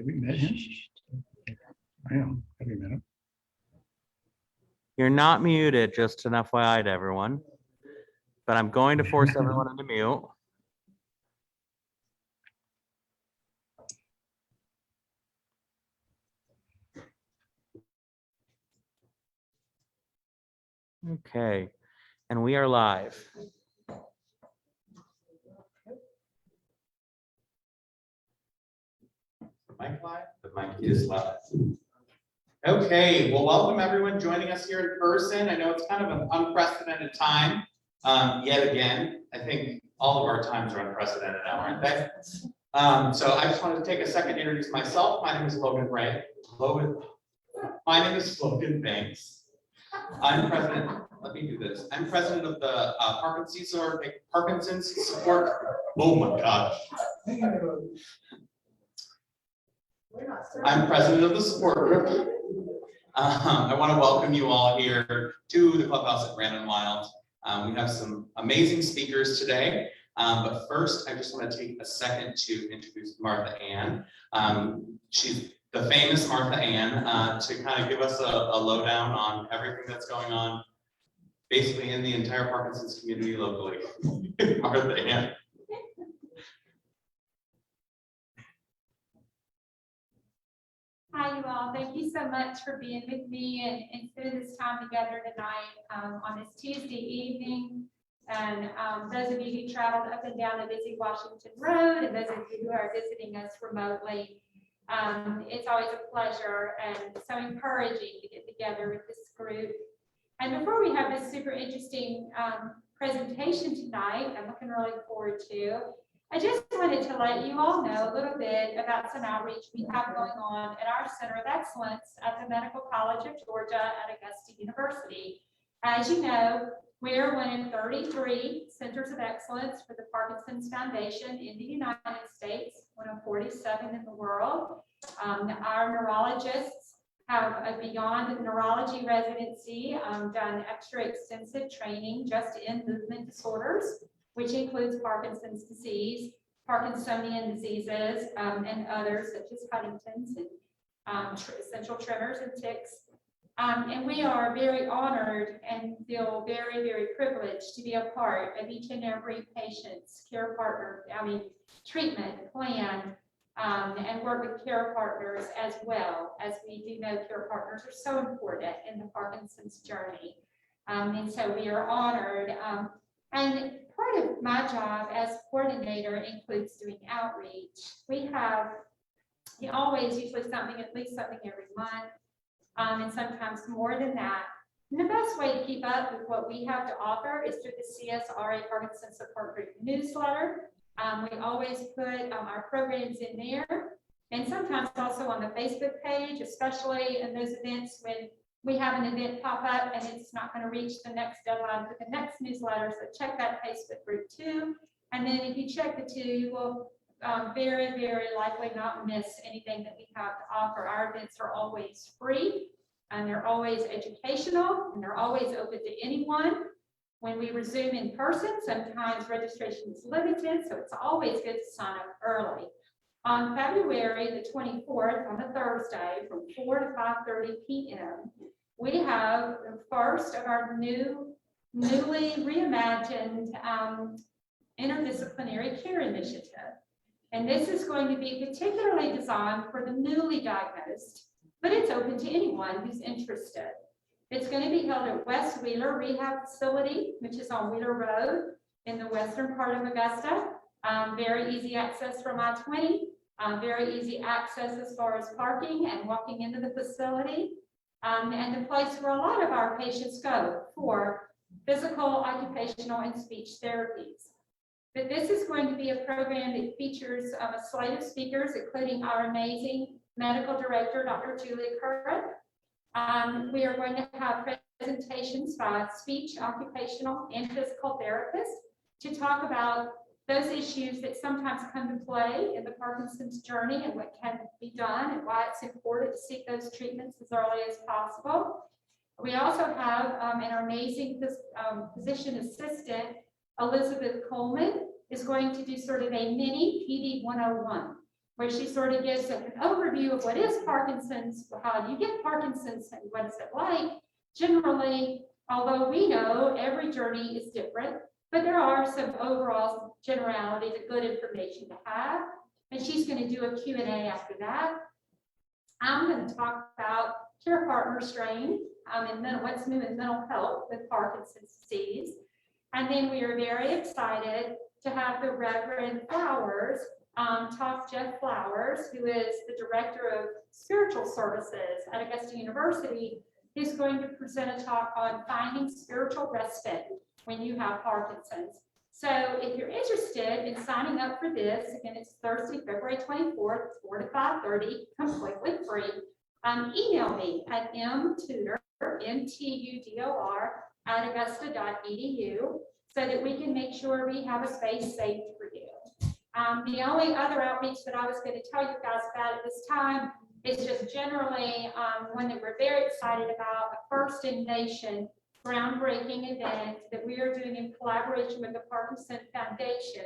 we met him? I am. Have you met him? You're not muted, just an FYI to everyone. But I'm going to force everyone into mute. Okay, and we are live. Mic live? The mic is live. Okay, well, welcome everyone joining us here in person. I know it's kind of an unprecedented time. Yet again, I think all of our times are unprecedented now, aren't they? So I just wanted to take a second to introduce myself. My name is Logan Ray. My name is Logan Banks. I'm president. Let me do this. I'm president of the Parkinson's support. Oh my gosh. I'm president of the support group. I want to welcome you all here to the clubhouse at Brandon Wild. We have some amazing speakers today, but first I just want to take a second to introduce Martha Ann. She's the famous Martha Ann, to kind of give us a lowdown on everything that's going on basically in the entire Parkinson's community locally. Martha Ann. Hi, you all. Thank you so much for being with me and spending this time together tonight on this Tuesday evening. And those of you who traveled up and down the busy Washington Road, and those of you who are visiting us remotely, it's always a pleasure and so encouraging to get together with this group. And before we have this super interesting presentation tonight, I'm looking really forward to, I just wanted to let you all know a little bit about some outreach we have going on at our Center of Excellence at the Medical College of Georgia at Augusta University. As you know, we are one of 33 centers of excellence for the Parkinson Foundation in the United States, one of 47 in the world. Our neurologists have a beyond neurology residency, done extra extensive training just in movement disorders, which includes Parkinson's disease, Parkinsonian diseases, and others such as Huntington's and essential tremors and tics. And we are very honored and feel very, very privileged to be a part of each and every patient's care partner, treatment plan, and work with care partners as well, as we do know care partners are so important in the Parkinson's journey. And so we are honored. And part of my job as coordinator includes doing outreach. We have always usually at least something every month, and sometimes more than that. And the best way to keep up with what we have to offer is through the CSRA Parkinson Support Group newsletter. We always put our programs in there, and sometimes also on the Facebook page, especially in those events when we have an event pop up and it's not going to reach the next deadline for the next newsletter. So check that Facebook group too. And then if you check the two, you will very, very likely not miss anything that we have to offer. Our events are always free, and they're always educational, and they're always open to anyone. When we resume in person, sometimes registration is limited, so it's always good to sign up early. On February the 24th, on a Thursday, from 4 to 5:30 p.m., we have the first of our newly reimagined interdisciplinary care initiative. And this is going to be particularly designed for the newly diagnosed, but it's open to anyone who's interested. It's going to be held at West Wheeler Rehab Facility, which is on Wheeler Road in the western part of Augusta. Very easy access from I-20, very easy access as far as parking and walking into the facility, and the place where a lot of our patients go for physical, occupational, and speech therapies. But this is going to be a program that features a slate of speakers, including our amazing medical director, Dr. Julie Curran. We are going to have presentations by speech, occupational, and physical therapists to talk about those issues that sometimes come to play in the Parkinson's journey and what can be done and why it's important to seek those treatments as early as possible. We also have an amazing physician assistant, Elizabeth Coleman, is going to do sort of a mini PD 101. where she sort of gives an overview of what is Parkinson's, how do you get Parkinson's, and what is it like. Generally, although we know every journey is different, but there are some overall generalities and good information to have. And she's going to do a Q&A after that. I'm going to talk about care partner strain and what's new in mental health with Parkinson's disease. And then we are very excited to have the Reverend Flowers, Jeff Flowers, who is the Director of Spiritual Services at Augusta University, who's going to present a talk on finding spiritual respite when you have Parkinson's. So if you're interested in signing up for this, again, it's Thursday, February 24th, 4 to 5:30, completely free. Email me at mtudor, mtudor, @augusta.edu so that we can make sure we have a space saved for you. The only other outreach that I was going to tell you guys about at this time is just generally one that we're very excited about, a first in nation groundbreaking event that we are doing in collaboration with the Parkinson Foundation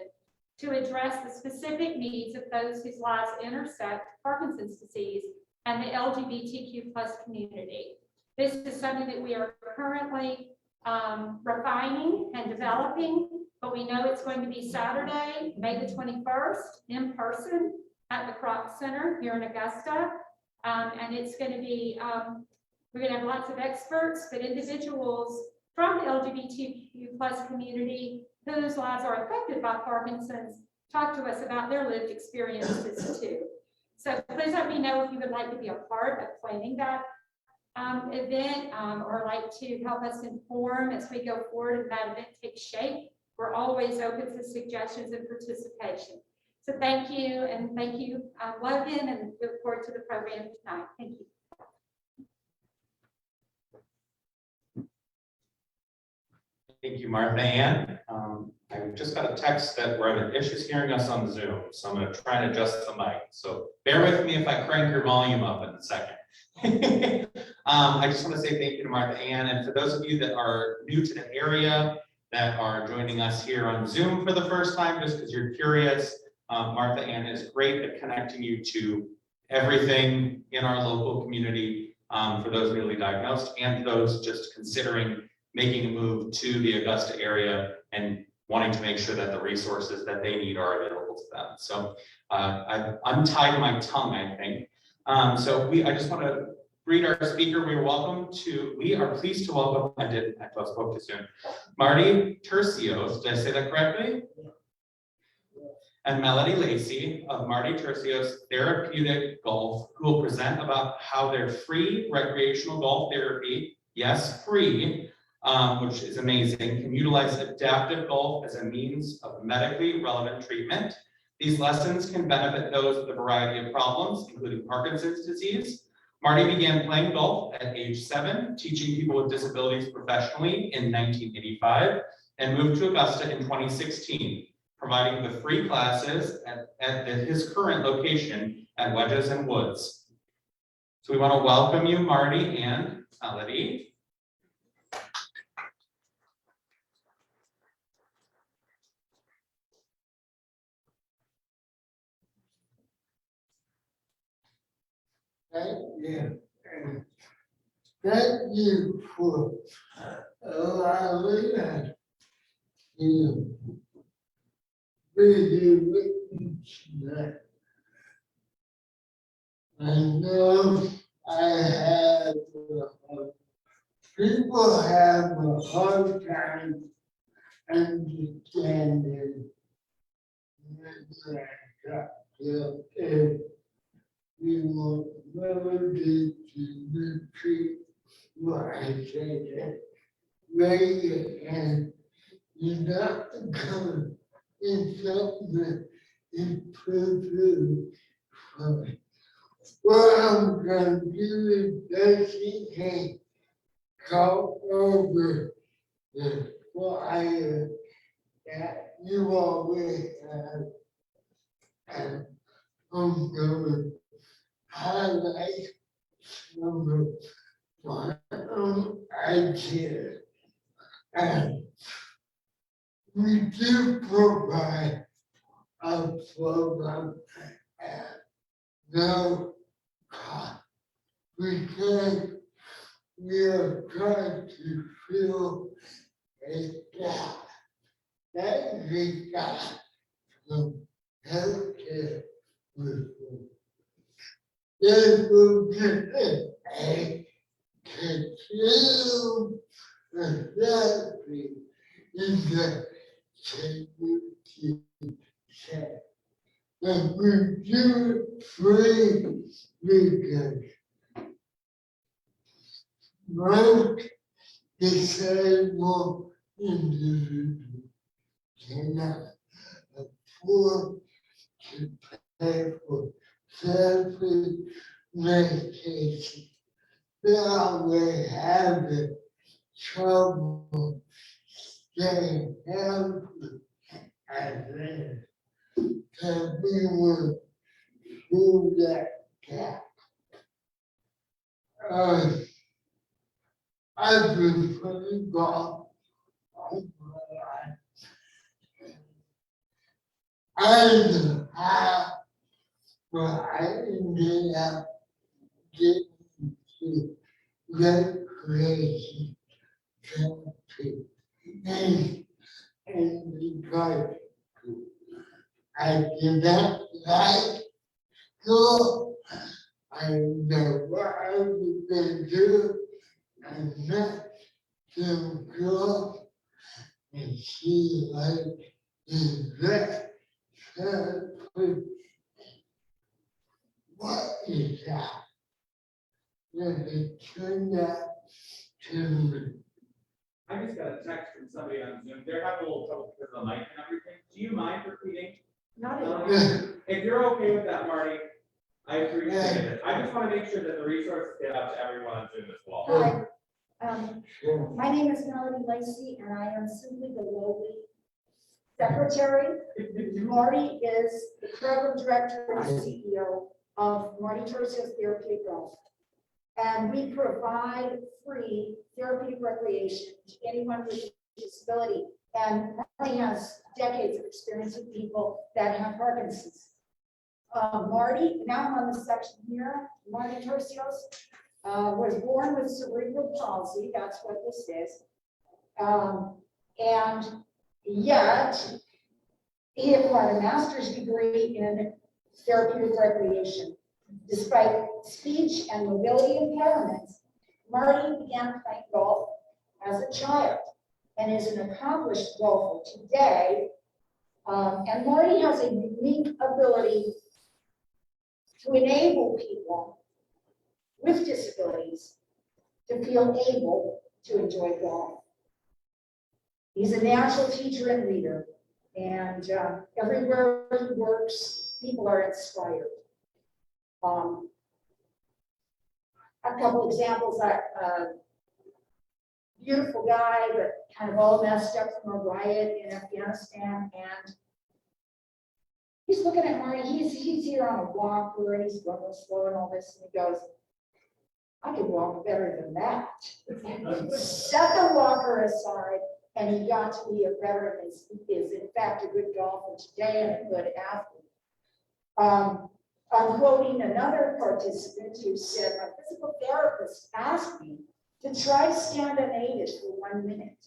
to address the specific needs of those whose lives intersect Parkinson's disease and the LGBTQ+ community. This is something that we are currently refining and developing, but we know it's going to be Saturday, May the 21st, in person at the Kroc Center here in Augusta. And it's going to be, we're going to have lots of experts, but individuals from the LGBTQ+ community whose lives are affected by Parkinson's talk to us about their lived experiences too. So please let me know if you would like to be a part of planning that event or like to help us inform as we go forward and that event takes shape. We're always open to suggestions and participation. So thank you, and thank you, Logan, and look forward to the program tonight. Thank you. Thank you, Martha Ann. I just got a text that we're having issues hearing us on Zoom, so I'm going to try and adjust the mic. So bear with me if I crank your volume up in a second. I just want to say thank you to Martha Ann, and for those of you that are new to the area that are joining us here on Zoom for the first time, just because you're curious, Martha Ann is great at connecting you to everything in our local community for those newly diagnosed and those just considering making a move to the Augusta area and wanting to make sure that the resources that they need are available to them. So I've untied my tongue, I think. I just want to greet our speaker. We are pleased to welcome, I spoke too soon, Marty Tercios, did I say that correctly? And Melody Lacey of Marty Tercios Therapeutic Golf, who will present about how their free recreational golf therapy, yes, free, which is amazing, can utilize adaptive golf as a means of medically relevant treatment. These lessons can benefit those with a variety of problems, including Parkinson's disease. Marty began playing golf at age 7, teaching people with disabilities professionally in 1985, and moved to Augusta in 2016, providing the free classes at his current location at Wedges and Woods. So we want to welcome you, Marty and Melody. Thank you for allowing us to be here with you tonight. I know people have a hard time understanding if you want Melody to repeat what I said, raise your hand. You're not going to something improve. What I'm going to do is basically go over the flyer that you already have, and I'm going to highlight number one idea. And we do provide a program no cost because we are trying to fill a gap. That is a gap from healthcare reform. It will be a continuum of therapy in the community setting. And we do it free because most disabled individuals cannot afford to pay for therapy medication. They already have trouble staying healthy and then can we will fill that gap. I've been playing golf all my life. I don't know how, but I ended up getting to recreation therapy and because I did not like school. I know what I was going to do. I'm not to go and see like that therapy. What is that? That it turned out to me. I just got a text from somebody on Zoom. They're having a little trouble because of the mic and everything. Do you mind repeating? Not at all. If you're okay with that, Marty, I appreciate it. I just want to make sure that the resources get out to everyone on Zoom as well. Hi, my name is Melody Lacey, and I am simply the lowly secretary. Marty is the program director and CEO of Marty Tercios Therapeutic Golf. And we provide free therapeutic recreation to anyone with a disability. And Marty has decades of experience with people that have Parkinson's. Marty, now I'm on the section here, Marty Tercios was born with cerebral palsy, that's what this is. And yet, he acquired a master's degree in therapeutic recreation. Despite speech and mobility impairments, Marty began playing golf as a child and is an accomplished golfer today. And Marty has a unique ability to enable people with disabilities to feel able to enjoy golf. He's a natural teacher and leader, and everywhere he works, people are inspired. A couple examples, beautiful guy, but kind of all messed up from a riot in Afghanistan, and he's looking at Marty, he's here on a walker, and he's going slow and all this, and he goes, I could walk better than that. Set the walker aside, and he got to be a veteran, is in fact a good golfer today and a good athlete. I'm quoting another participant who said, my physical therapist asked me to try stand unaided for 1 minute.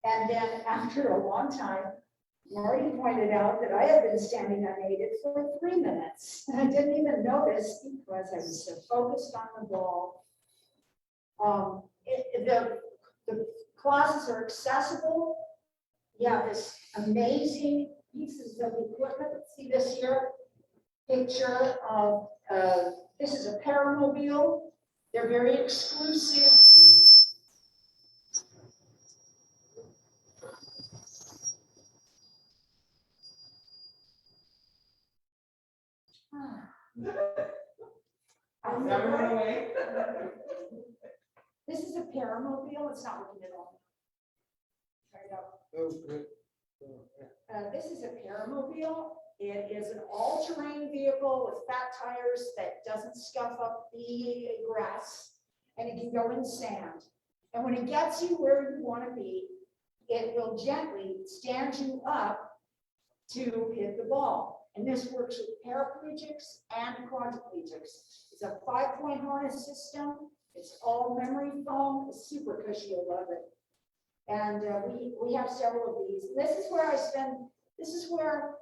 And then after a long time, Marty pointed out that I had been standing unaided for 3 minutes. And I didn't even notice because I was so focused on the ball. The classes are accessible. You have this amazing pieces of equipment. See this here picture of, this is a paramobile. They're very exclusive. Everyone away? This is a paramobile. It's not looking at all. Try it out. This is a paramobile. It is an all-terrain vehicle with fat tires that doesn't scuff up the grass, and it can go in sand. And when it gets you where you want to be, it will gently stand you up to hit the ball. And this works with paraplegics and quadriplegics. It's a 5-point harness system. It's all memory foam. It's super cushy. You'll love it. And we have several of these. And this is where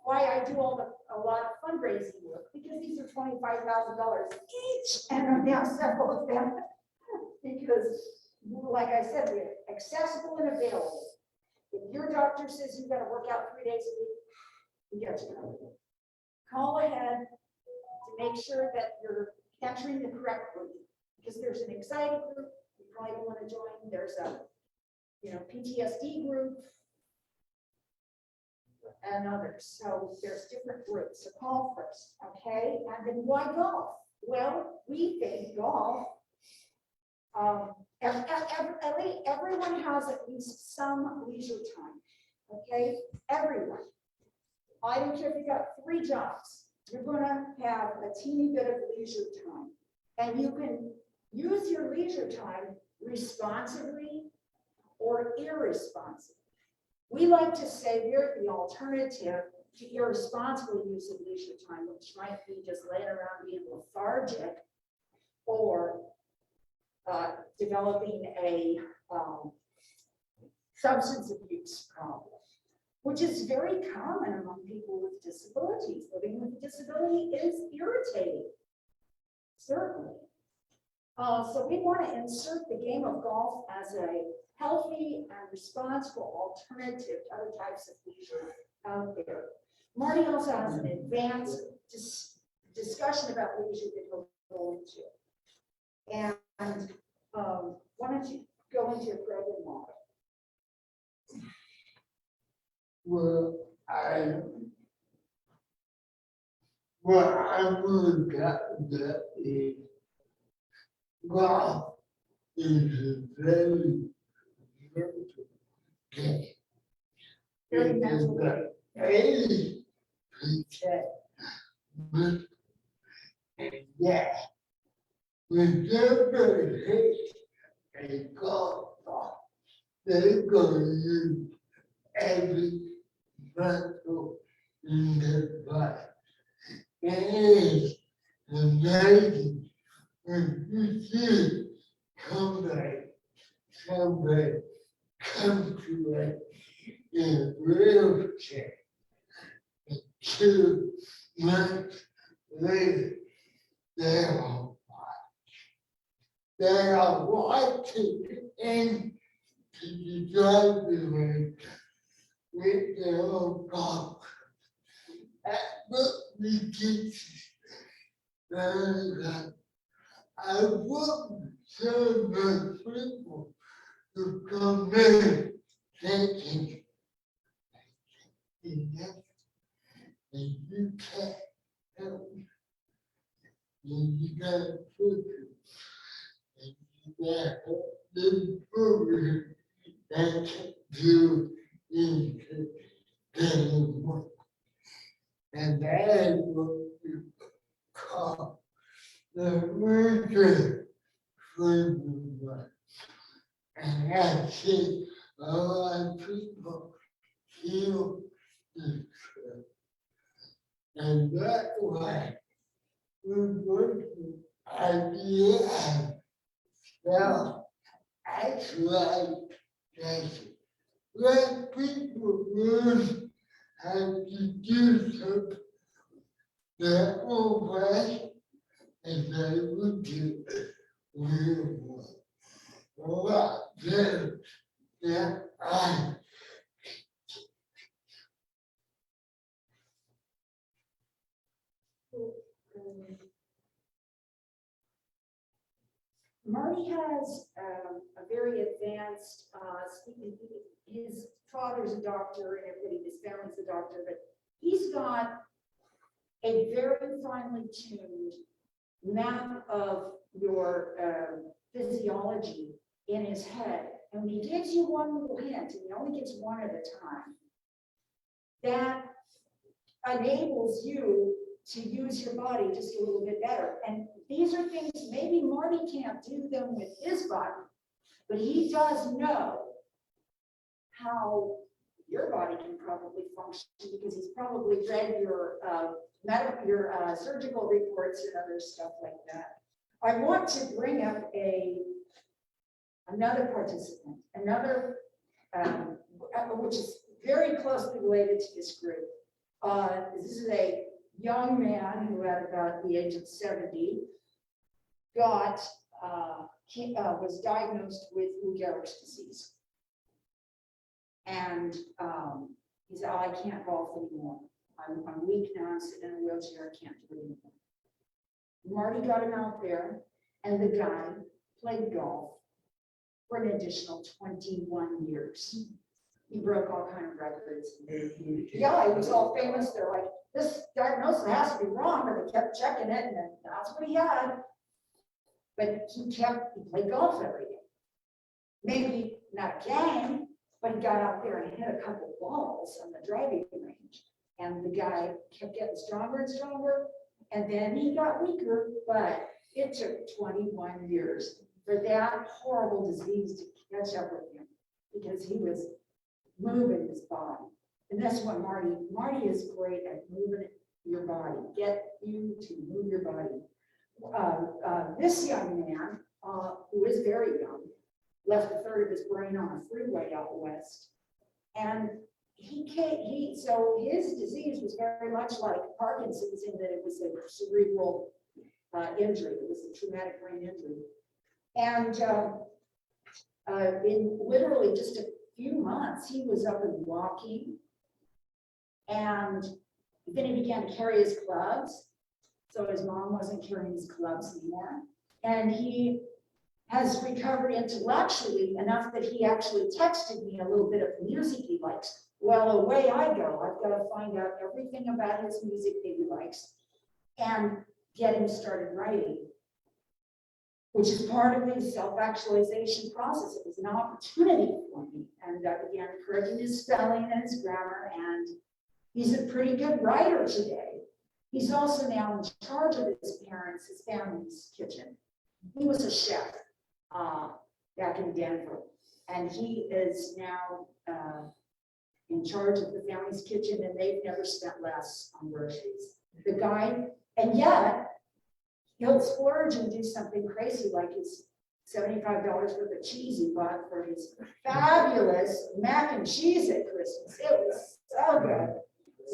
why I do a lot of fundraising work, because these are $25,000 each, and I have several of them. Because, like I said, they're accessible and available. If your doctor says you've got to work out 3 days a week, you got to know. Call ahead to make sure that you're entering the correct group, because there's an anxiety group you probably want to join. There's a PTSD group and others. So there's different groups. So call first, okay? And then why golf? Well, we think golf. Everyone has at least some leisure time, okay? Everyone. I don't care if you got 3 jobs, you're gonna have a teeny bit of leisure time. And you can use your leisure time responsibly or irresponsibly. We like to say we're the alternative to irresponsible use of leisure time, which might be just laying around being lethargic or developing a substance abuse problem, which is very common among people with disabilities. Living with a disability is irritating, certainly. So we want to insert the game of golf as a healthy and responsible alternative to other types of leisure out there. Marty also has an advanced discussion about leisure that he'll go into. And why don't you go into your program model? Well, I would that is golf is a very mental game. Very It is mental a very protect. And yeah, whenever hit a golf ball, they're going to use every muscle in their body. It is amazing when you see somebody come to it in a wheelchair. And 2 months later, they are watching into the driving range with their own golf. That what we teach. I want so much people to come in thinking, and you can't help me. And you gotta push it. And you gotta help them program that can do into getting work. And that is what we call the movement framework. And I see a lot of people feel this way. And that's why we're working ideas now actualization. Let people learn how to do something their own way, and they will do real work. A lot better than I. Marty has a very advanced, his father's a doctor and everybody, his family's a doctor, but he's got a very finely tuned map of your physiology in his head. And when he gives you one little hint, and he only gives one at a time, that enables you to use your body just a little bit better. And these are things, maybe Marty can't do them with his body, but he does know how your body can probably function because he's probably read your surgical reports and other stuff like that. I want to bring up another participant, which is very closely related to this group. This is a young man who at about the age of 70 was diagnosed with Lou Gehrig's disease. And he said, oh, I can't golf anymore. I'm weak now, I'm sitting in a wheelchair, I can't do it anymore. Marty got him out there, and the guy played golf for an additional 21 years. He broke all kind of records. Yeah, he was all famous. They're like, this diagnosis has to be wrong, but they kept checking it, and that's what he had. But he played golf every day. Maybe not a game, but he got out there and hit a couple balls on the driving range. And the guy kept getting stronger and stronger. And then he got weaker, but it took 21 years for that horrible disease to catch up with him because he was moving his body. And that's what Marty is great at moving your body, get you to move your body. This young man, who is very young, left a third of his brain on a freeway out west. And so his disease was very much like Parkinson's in that it was a cerebral injury. It was a traumatic brain injury. And in literally just a few months, he was up and walking. And then he began to carry his clubs. So his mom wasn't carrying his clubs anymore. And he has recovered intellectually enough that he actually texted me a little bit of the music he likes. Well, away I go. I've got to find out everything about his music that he likes and get him started writing, which is part of the self-actualization process. It was an opportunity for me. And I began encouraging his spelling and his grammar, and he's a pretty good writer today. He's also now in charge of his family's kitchen. He was a chef back in Denver, and he is now in charge of the family's kitchen, and they've never spent less on groceries. The guy, and yet, he'll splurge and do something crazy like his $75 worth of cheese he bought for his fabulous mac and cheese at Christmas. It was so good.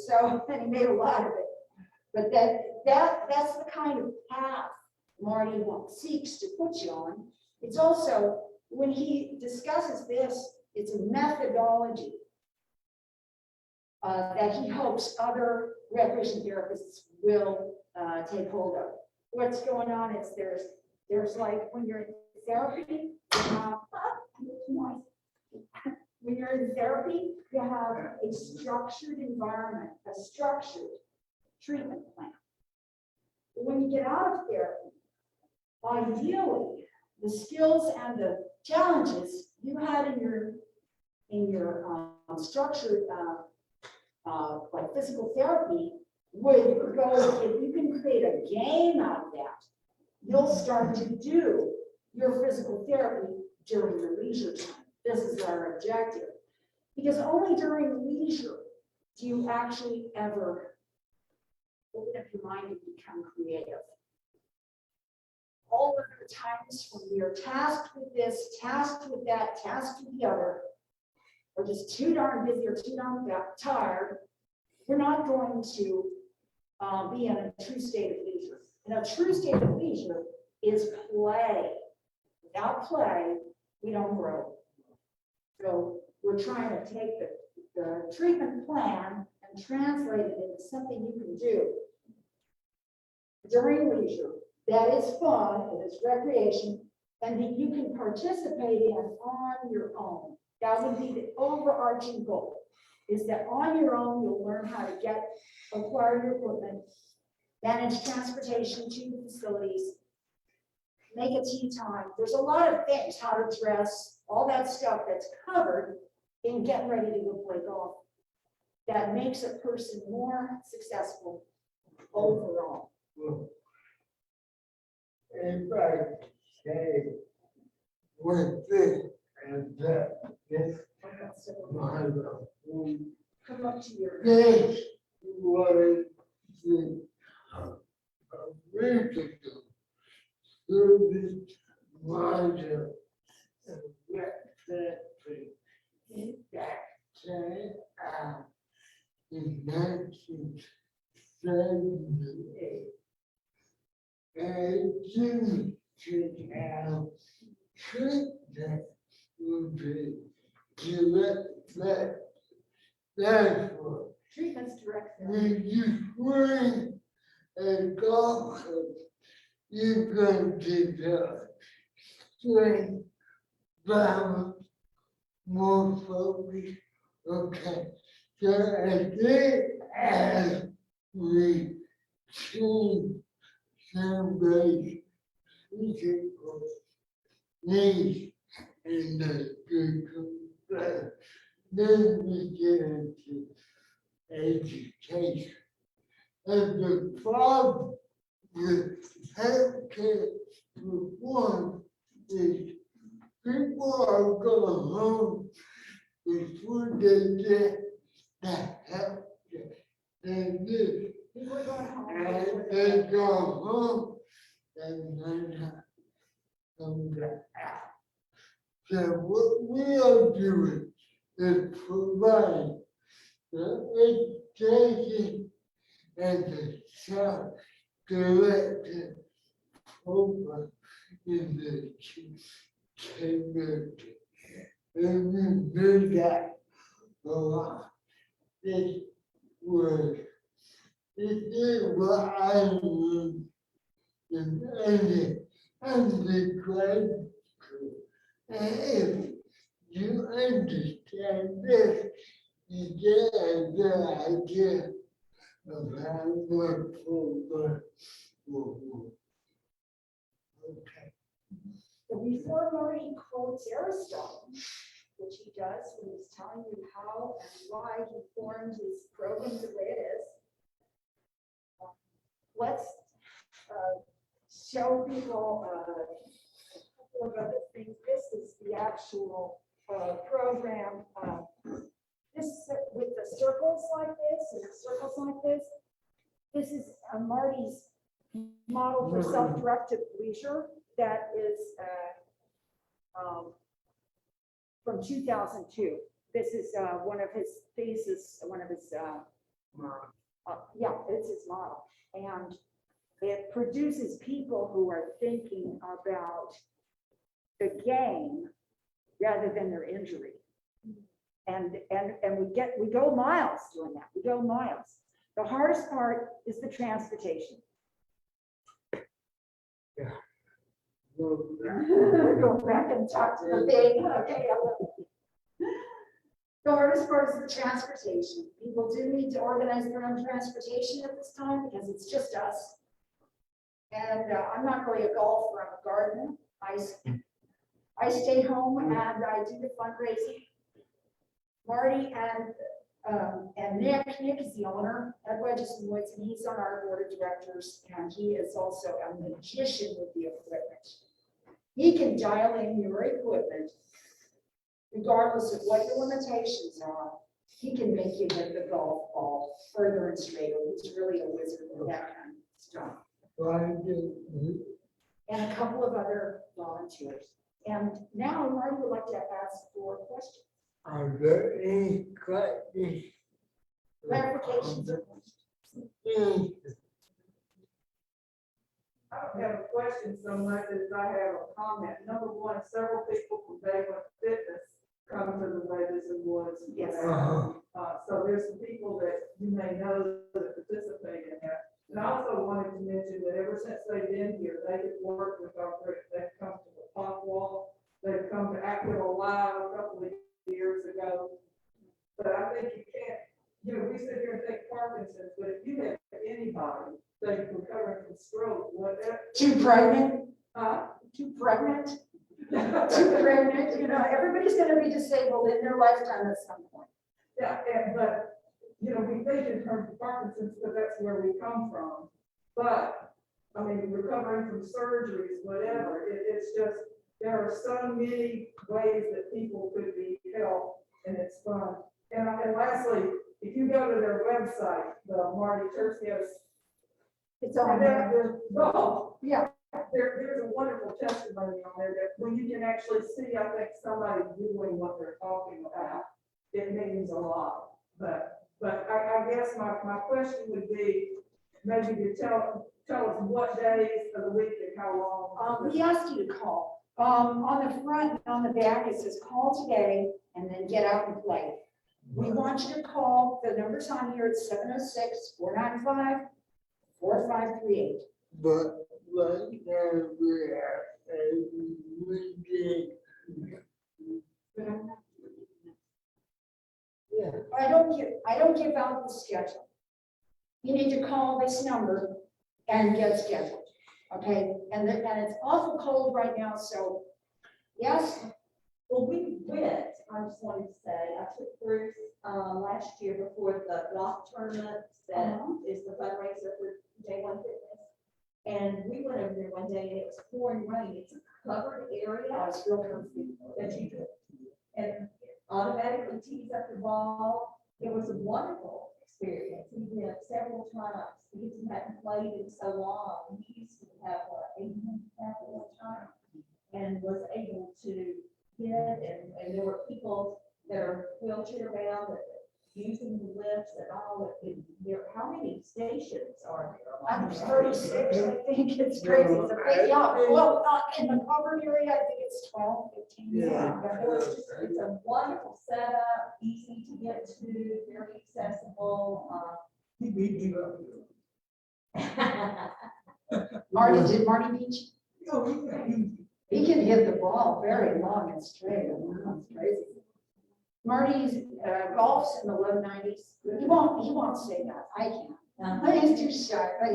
So, and he made a lot of it. But that's the kind of path Marty seeks to put you on. It's also, when he discusses this, it's a methodology that he hopes other recreation therapists will take hold of. What's going on is there's like when you're in therapy, when you're in therapy, you have a structured environment, a structured treatment plan. But when you get out of therapy, ideally, the skills and the challenges you had in your structured like physical therapy would go, if you can create a game out of that, you'll start to do your physical therapy during your leisure time. This is our objective. Because only during leisure do you actually ever open up your mind and become creative. All of the times when we are tasked with this, tasked with that, tasked with the other, or just too darn busy or too darn tired, we're not going to be in a true state of leisure. And a true state of leisure is play. Without play, we don't grow. So we're trying to take the treatment plan and translate it into something you can do during leisure that is fun, it is recreation, and that you can participate in on your own. That would be the overarching goal, is that on your own, you'll learn how to acquire your equipment, manage transportation to your facilities, make a tea time. There's a lot of things, how to dress, all that stuff that's covered in getting ready to go play golf. That makes a person more successful overall. In fact, say, with this and that, this Come up to your. This was the original service model of wet factory in in 1978. And Jimmy should have treatment would be direct therefore. Treatments direct. When you swing a golf club, you're going to develop strength, balance, more focus. Okay, so as as we see somebody's physical needs in the good, then we get into education. And the problem with healthcare reform is people are going home before they get the help they need. People are going home. And they go home and they're not coming back. So what we are doing is provide the education and the self-directed program in the community. And we do that a lot. This is what I learned in any undergraduate school. And if you understand this, you get a good idea of how much will work. Okay. So before Marty quotes Aristotle, which he does when he's telling you how and why he formed his program the way it is, let's show people a couple of other things. This is the actual program. This with the circles like this and circles like this. This is Marty's model for self-directed leisure that is from 2002. This is one of his thesis, one of his, yeah, it's his model. And it produces people who are thinking about the game rather than their injury. And we go miles doing that. We go miles. The hardest part is the transportation. Yeah. Go back and talk to the thing. Okay. The hardest part is the transportation. People do need to organize their own transportation at this time because it's just us. And I'm not really a golfer, I'm a gardener. I stay home and I do the fundraising. Marty and Nick is the owner at Wedges and Woods, and he's on our board of directors, and he is also a magician with the equipment. He can dial in your equipment, regardless of what your limitations are. He can make you hit the golf ball further and straighter. He's really a wizard with that kind of stuff. And a couple of other volunteers. And now Marty would like to ask for questions. Are there any questions? Clarifications or questions? I don't have a question so much as I have a comment. Number one, several people from Vagrant Fitness come to the Wedges and Woods. Yes. So there's some people that you may know that participate in that. And I also wanted to mention that ever since they've been here, they've worked with our group. They've come to the pop wall. They've come to Active Alive a couple of years ago. But I think you can't, we sit here and take Parkinson's, but if you have anybody that's recovering from stroke, whatever. Too pregnant? Uh, Too pregnant? Too pregnant? Everybody's gonna be disabled in their lifetime at some point. Yeah, but, we think in terms of Parkinson's because that's where we come from. But, I mean, recovering from surgeries, whatever, it's just, there are so many ways that people could be helped and it's fun. And lastly, if you go to their website, the Marty Tercios, It's and on there. yeah, there's a wonderful testimony on there that when you can actually see, I think, somebody doing what they're talking about, it means a lot. But I guess my question would be, maybe to tell us what days of the week and how long. We asked you to call. On the front and on the back, it says call today and then get out and play. We want you to call. The number's on here. It's 706-495-4538. But right now we are a weekend. Yeah. I don't give out the schedule. You need to call this number and get scheduled, okay? And it's awful cold right now, so, yes, Well, we went, I just wanted to say, I took Bruce, last year before the golf tournament that is the fundraiser for J1 Fitness. And we went over there one day and it was pouring rain. It's a covered area it's real comfy. that you could, and automatically tees up the ball. It was a wonderful experience. We went several times. He hadn't played in so long. He used to have, 800 all the time and was able to get, and there were people that are wheelchair bound that using the lifts and all. How many stations are there? I'm 36, I think it's crazy. It's a big, yeah, well, in the covered area, I think it's 12, 15. Yeah. It's a wonderful setup, easy to get to, very accessible. Did Marty beat you? He can hit the ball very long and straight. It's crazy. Marty's golfs in the low 90s. He won't say that. I can't. But he's too shy. But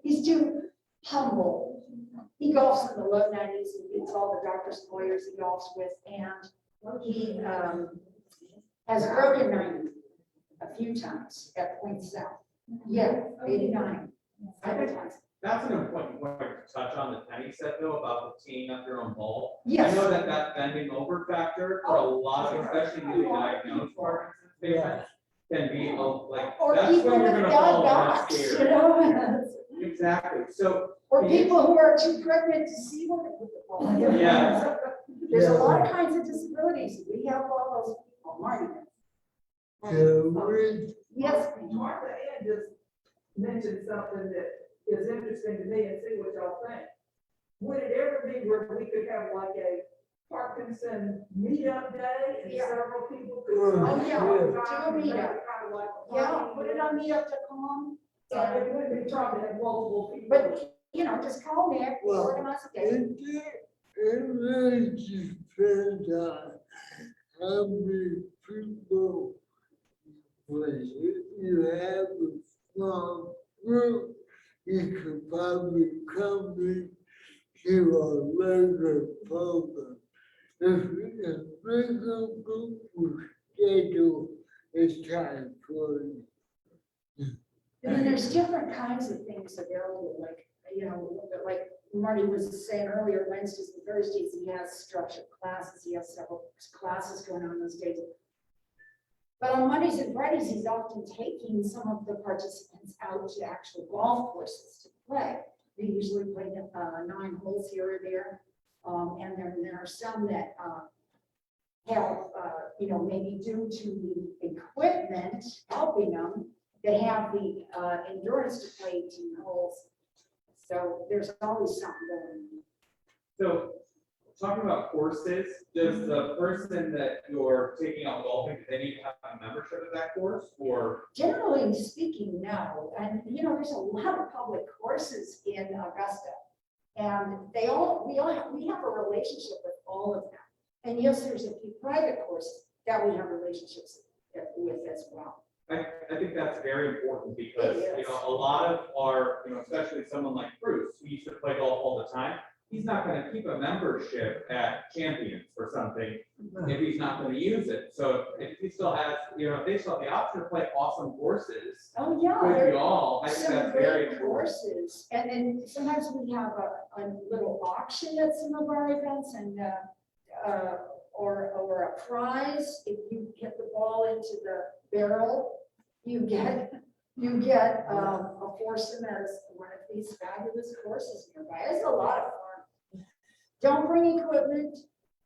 he's too humble. He golfs in the low 90s. He beats all the doctors, lawyers he golfs with, and he has broken 90 a few times at Point South. Yeah, 89. Several times. That's an important point to touch on the tennis set though, about the teeing up your own ball. Yes. I know that bending over factor for a lot of, especially newly diagnosed Parkinson's patients, can be like, Or that's people when with you're gonna bad fall down backs, you scared. know? Exactly, so, Or people who are too pregnant to see what it with the ball. Yeah. There's a lot of kinds of disabilities. We have all those people, Marty. Yes. Martha Ann just mentioned something that is interesting to me and see what y'all think. Would it ever be where we could have like a Parkinson meetup day and Yeah. several people could? Oh, yeah, come do a and make it meetup. kind of like a Yeah, party. put it on meetup.com. So it wouldn't be trying to have multiple people. But, just call Nick, we Well, organize a day. It really depends on how many people. When you have a small group, you could probably come in to a regular program. If a bigger group will schedule a time for you. And then there's different kinds of things available, like, like Marty was saying earlier, Wednesdays and Thursdays, he has structured classes. He has several classes going on those days. But on Mondays and Fridays, he's often taking some of the participants out to actual golf courses to play. They usually play 9 holes here or there. And there are some that have, maybe due to the equipment helping them, they have the endurance to play 18 holes. So there's always something going on. so, talking about courses, does the person that you're taking out golfing, do they need to have a membership at that course, or? Generally speaking, no. And, there's a lot of public courses in Augusta. And we have a relationship with all of them. And yes, there's a few private courses that we have relationships with as well. I think that's very important because, It is. a lot of our, especially someone like Bruce, who used to play golf all the time, he's not gonna keep a membership at Champions or something if he's not gonna use it. So if he still has, if they still have the option to play awesome courses Oh, yeah. with there you all, I think some that's very great important. courses. And then sometimes we have a little auction at some of our events and or a prize, if you hit the ball into the barrel, you get a foursome as one of these fabulous courses nearby. It's a lot of fun. Don't bring equipment.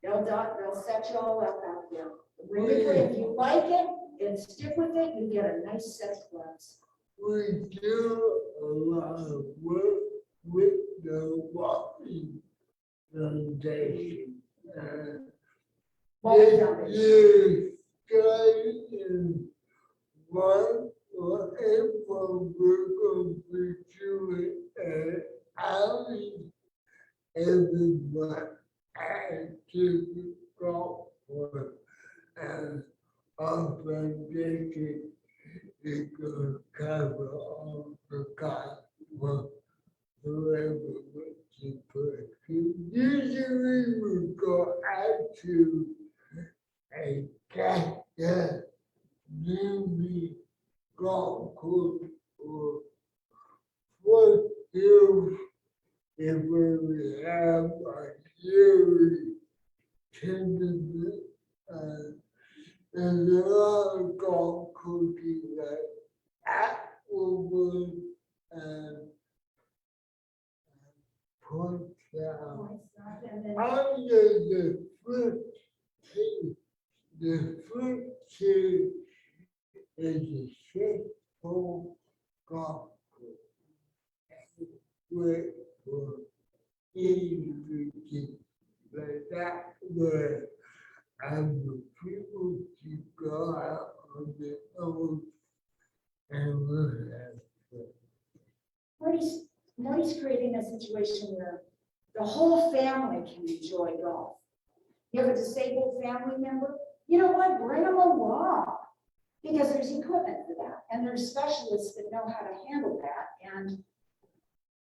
They'll set you all up out there. Bring it, if you like it and stick with it, you get a nice set of gloves. We do a lot of work with the Walking Foundation. Walking Foundation. You guys and what whatever we're going to be doing and having everyone active golf for and our foundation is going to cover all the costs for whoever wants to put. Usually we go out to a cactus, maybe golf course or what hills if we have a yearly tournament. And there are golf courses like Applewood and Point Down. Under the fruit tree, the fruit tree is a simple golf course. Wait for everything, but that way, and the people to go out on their own and learn that. Marty's creating a situation where the whole family can enjoy golf. You have a disabled family member, you know what, bring them along. Because there's equipment for that, and there's specialists that know how to handle that, and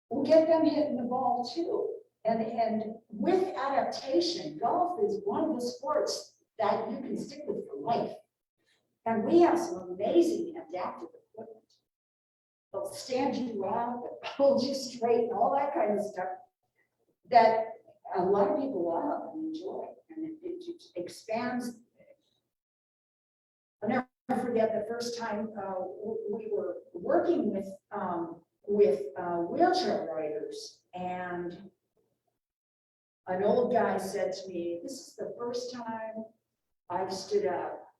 we'll get them hitting the ball too. And with adaptation, golf is one of the sports that you can stick with for life. And we have some amazing adaptive equipment. They'll stand you out, they'll hold you straight, and all that kind of stuff that a lot of people love and enjoy, and it expands. I'll never forget the first time we were working with wheelchair riders, and an old guy said to me, "This is the first time I've stood up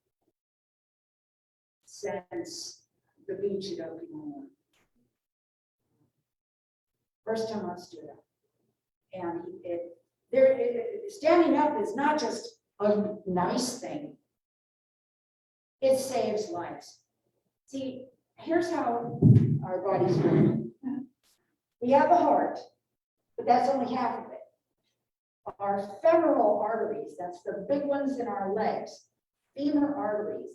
since the beach at Oklahoma. First time I've stood up." And standing up is not just a nice thing. It saves lives. See, here's how our bodies work. We have a heart, but that's only half of it. Our femoral arteries, that's the big ones in our legs, femur arteries.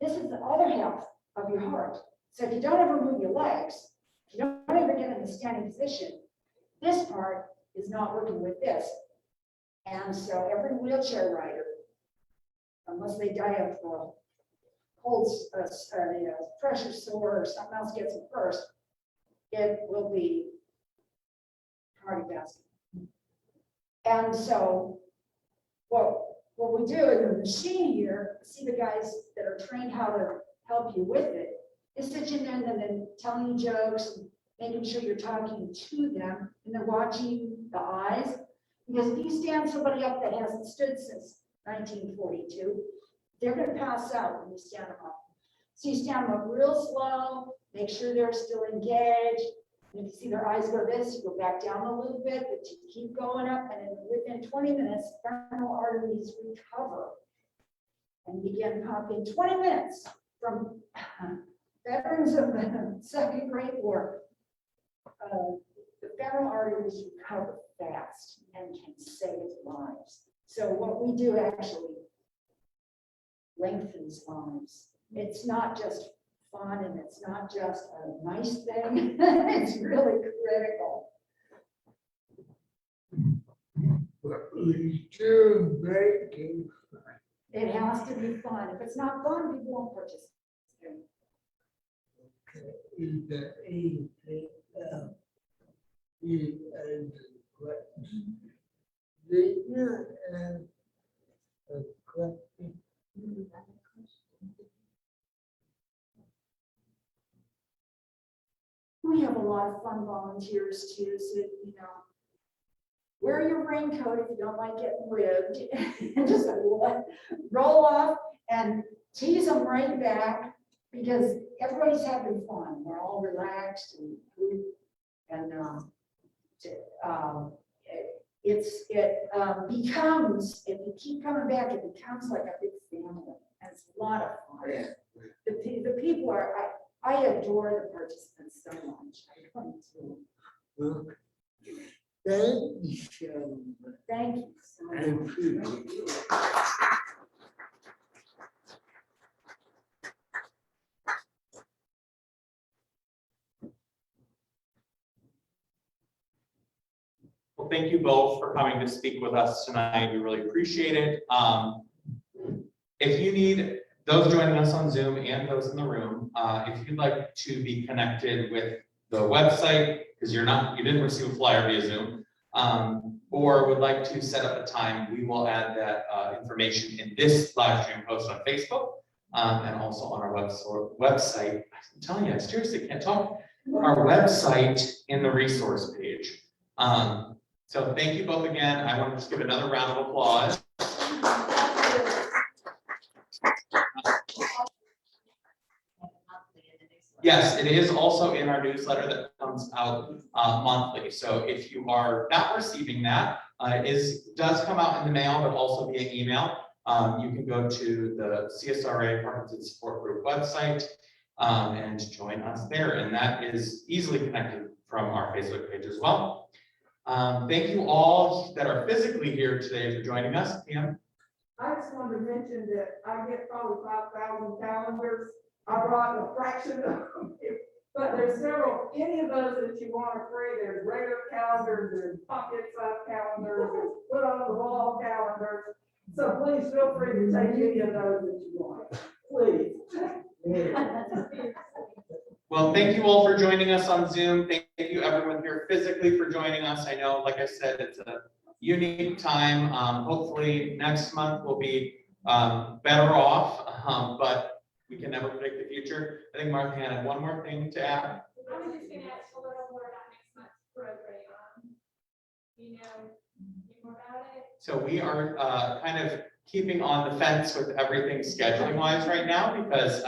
This is the other half of your heart. So if you don't ever move your legs, if you don't ever get in a standing position, this part is not working with this. And so every wheelchair rider, unless they die of pressure sore or something else gets them first, it will be cardiovascular. And so what we do in the machine here, see the guys that are trained how to help you with it, is sitting in and then telling you jokes, and making sure you're talking to them, and they're watching the eyes. Because if you stand somebody up that hasn't stood since 1942, they're going to pass out when you stand them up. So you stand them up real slow, make sure they're still engaged. And if you see their eyes go this, you go back down a little bit, but you keep going up, and then within 20 minutes, femoral arteries recover and begin pumping. 20 minutes from veterans of the Second Great War. The femoral arteries recover fast and can save lives. So what we do actually lengthens lives. It's not just fun, and it's not just a nice thing. It's really critical. But we do make it fun. It has to be fun. If it's not fun, people won't participate. Okay, is there anything else? You and the questions? Did you have volunteers too, so, you know, wear your raincoat if you don't like getting ribbed, and just roll off and tease them right back, because everybody's having fun. We're all relaxed and it becomes, if you keep coming back, it becomes like a big family, and it's a lot of fun. The people are, I adore the participants so much. I really do. Thank you so much. Thank you so I much. appreciate it. Well, thank you both for coming to speak with us tonight. We really appreciate it. If you need, those joining us on Zoom and those in the room, if you'd like to be connected with the website, because you didn't receive a flyer via Zoom, or would like to set up a time, we will add that information in this live stream post on Facebook, and also on our website. I'm telling you, I seriously can't talk. Our website in the resource page. So thank you both again. I want to just give another round of applause. Yes, it is also in our newsletter that comes out monthly. So if you are not receiving that, it does come out in the mail, but also via email. You can go to the CSRA Parkinson Support Group website and join us there. And that is easily connected from our Facebook page as well. Thank you all that are physically here today for joining us. Pam? I just wanted to mention that I get probably 5,000 calendars. I brought a fraction of them, but there's several, any of those that you want are free. There's regular calendars, there's pocket-sized calendars, there's put on the wall calendars. So please feel free to take any of those that you want, please. Well, thank you all for joining us on Zoom. Thank you everyone here physically for joining us. I know, like I said, it's a unique time. Hopefully next month we'll be better off, but we can never predict the future. I think Martha had one more thing to add. I was just gonna ask a little more about next month's program. You know more about it? So we are kind of keeping on the fence with everything scheduling wise right now, because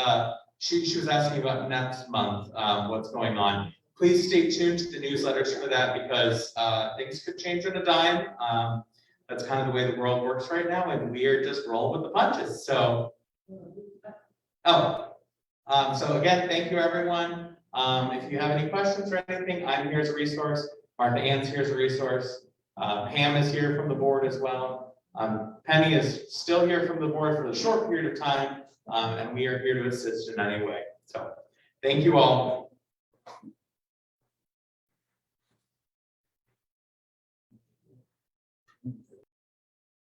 she was asking about next month, what's going on. Please stay tuned to the newsletters for that, because things could change on a dime. That's kind of the way the world works right now, and we are just rolling with the punches. So, so again, thank you everyone. If you have any questions or anything, I'm here as a resource. Martha Ann's here as a resource. Pam is here from the board as well. Penny is still here from the board for a short period of time, and we are here to assist in any way. So thank you all.